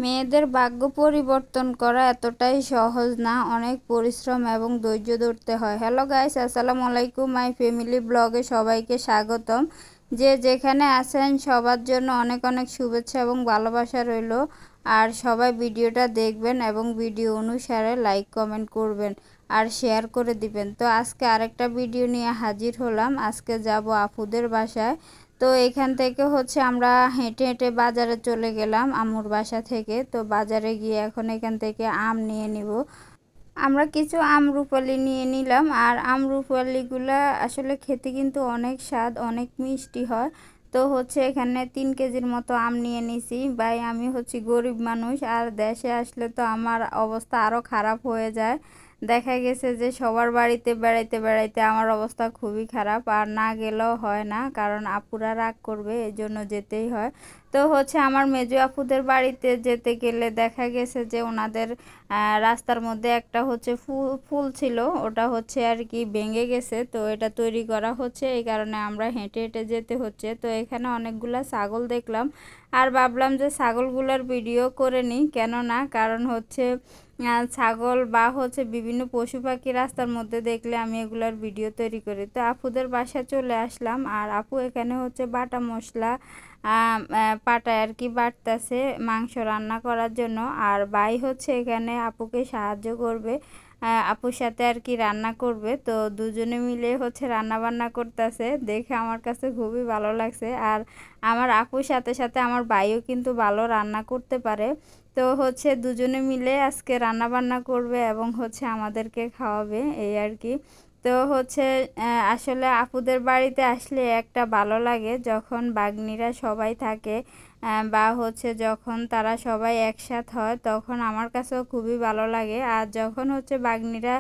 মেয়েদের ভাগ্য পরিবর্তন করা এতটাই সহজ না, অনেক পরিশ্রম এবং ধৈর্য ধরতে হয়। হ্যালো গাইস, আসসালামু আলাইকুম। মাই ফ্যামিলি ব্লগে সবাইকে স্বাগতম। যে যেখানে আছেন সবার জন্য অনেক অনেক শুভেচ্ছা এবং ভালোবাসা রইল। আর সবাই ভিডিওটা দেখবেন এবং ভিডিও অনুসারে লাইক কমেন্ট করবেন আর শেয়ার করে দিবেন। তো আজকে আরেকটা ভিডিও নিয়ে হাজির হলাম। আজকে যাব আপুদের বাসায়। তো এখান থেকে আমরা হেঁটে হেঁটে বাজারে চলে গেলাম আম্মুর বাসা থেকে। তো বাজারে গিয়ে এখন এখান থেকে আম নিয়ে নিব। আমরা কিছু আমরুপালি নিয়ে নিলাম। আর আমরুপালিগুলা আসলে খেতে কিন্তু অনেক স্বাদ, অনেক মিষ্টি হয়। তো এখানে 3 কেজির মতো আম নিয়ে নিছি। ভাই আমি গরিব মানুষ, আর দেশে আসলে তো আমার অবস্থা আরও খারাপ হয়ে যায়। দেখা গেছে যে সবার বাড়িতে বেড়াইতে বেড়াইতে আমার অবস্থা খুবই খারাপ, আর না গেলেও হয় না, কারণ আপুরা রাগ করবে, এই জন্য যেতেই হয়। তো আমার মেজো আপুদের বাড়িতে যেতে গেলে দেখা গেছে যে ওনাদের রাস্তার মধ্যে একটা ফুল ছিল, ওটা আর কি ভেঙে গেছে। তো এটা তৈরি করা হচ্ছে, এই কারণে আমরা হেঁটে হেঁটে যেতে হচ্ছে। তো এখানে অনেকগুলা ছাগল দেখলাম, আর ভাবলাম যে ছাগলগুলোর ভিডিও করে নিই, কেননা কারণ ছাগল বা বিভিন্ন পশু পাখি রাস্তার মধ্যে দেখলে আমি এগুলার ভিডিও তৈরি করি। তো আপুদের বাসায় চলে আসলাম, আর আপু এখানে বাটা মশলা পাটায় আর কি বাটতেছে মাংস রান্না করার জন্য। আর ভাই এখানে আপুকে সাহায্য করবে, আপুর সাথে আর কি রান্না করবে। তো দুজনে মিলে রান্না বান্না করতেছে, দেখে আমার কাছে খুবই ভালো লাগছে। আর আমার আপুর সাথে সাথে আমার ভাইও কিন্তু ভালো রান্না করতে পারে। তো দুজনে মিলে আজকে রান্না বান্না করবে এবং আমাদেরকে খাওয়াবে, এই আর কি। তো আসলে আপুদের বাড়িতে আসলে একটা ভালো লাগে, যখন বাগ্নিরা সবাই থাকে বা যখন তারা সবাই একসাথ হয়, তখন আমার কাছেও খুবই ভালো লাগে। আর যখন বাগ্নিরা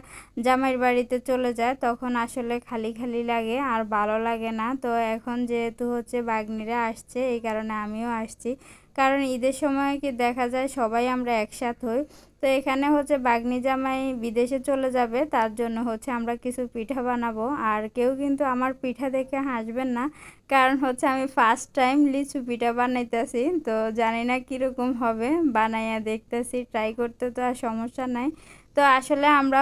জামাইয়ের বাড়িতে চলে যায়, তখন আসলে খালি খালি লাগে আর ভালো লাগে না। তো এখন যেহেতু বাগ্নিরা আসছে, এই কারণে আমিও আসছি, কারণ ঈদের সময় কি দেখা যায় সবাই আমরা একসাথ হই। তো এখানে বাগ্নি জামাই বিদেশে চলে যাবে, তার জন্য আমরা কিছু পিঠা বানাবো। আর কেউ কিন্তু আমার পিঠা দেখে হাসবেন না, কারণ আমি ফার্স্ট টাইম লিচু পিঠা বানাইতেছি। তো জানি না কীরকম হবে, বানাইয়া দেখতেছি, ট্রাই করতে তো আর সমস্যা নাই। তো আসলে আমরা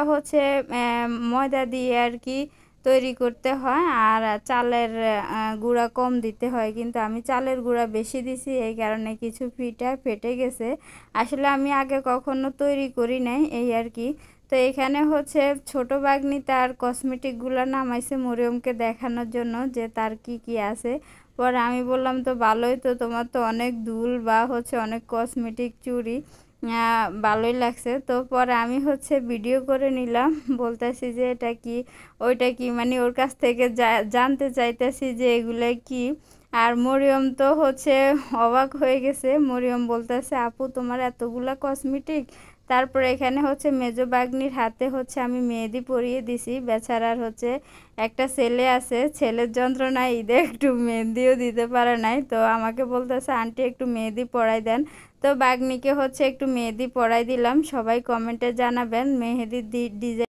ময়দা দিয়ে আর কি তৈরি করতে হয়, আর চালের গুঁড়া কম দিতে হয়, কিন্তু আমি চালের গুঁড়া বেশি দিছি, এই কারণে কিছু পিঠা ফেটে গেছে। আসলে আমি আগে কখনো তৈরি করি নাই, এই আর কি। তো এখানে ছোট বাগ্নি তার কসমেটিকগুলো নামাইছে মরিয়মকে দেখানোর জন্য যে তার কি কি আছে। পরে আমি বললাম তো ভালোই, তো তোমার তো অনেক দুল বা অনেক কসমেটিক চুড়ি, ভালোই লাগছে। তো পরে আমি ভিডিও করে নিলাম, বলতেছি যে এটা কি ওইটা কি, মানে ওর কাছ থেকে জানতে চাইতেছি যে এগুলো কি। আর মরিয়ম তো অবাক হয়ে গেছে। মরিয়ম বলতেছে, আপু তোমার এতগুলা কসমেটিক। তারপরে এখানে মেজো বাগ্নির হাতে আমি মেহেদি পরিয়ে দিছি। বেচারার একটা ছেলে আছে, ছেলের যন্ত্রণায় ঈদে একটু মেহেদিও দিতে পারে নাই। তো আমাকে বলতেছে, আন্টি একটু মেহেদি পরাই দেন। তো বাগ্নিকে একটু মেহেদি পরাই দিলাম। সবাই কমেন্টে জানাবেন মেহেদির ডিজাইন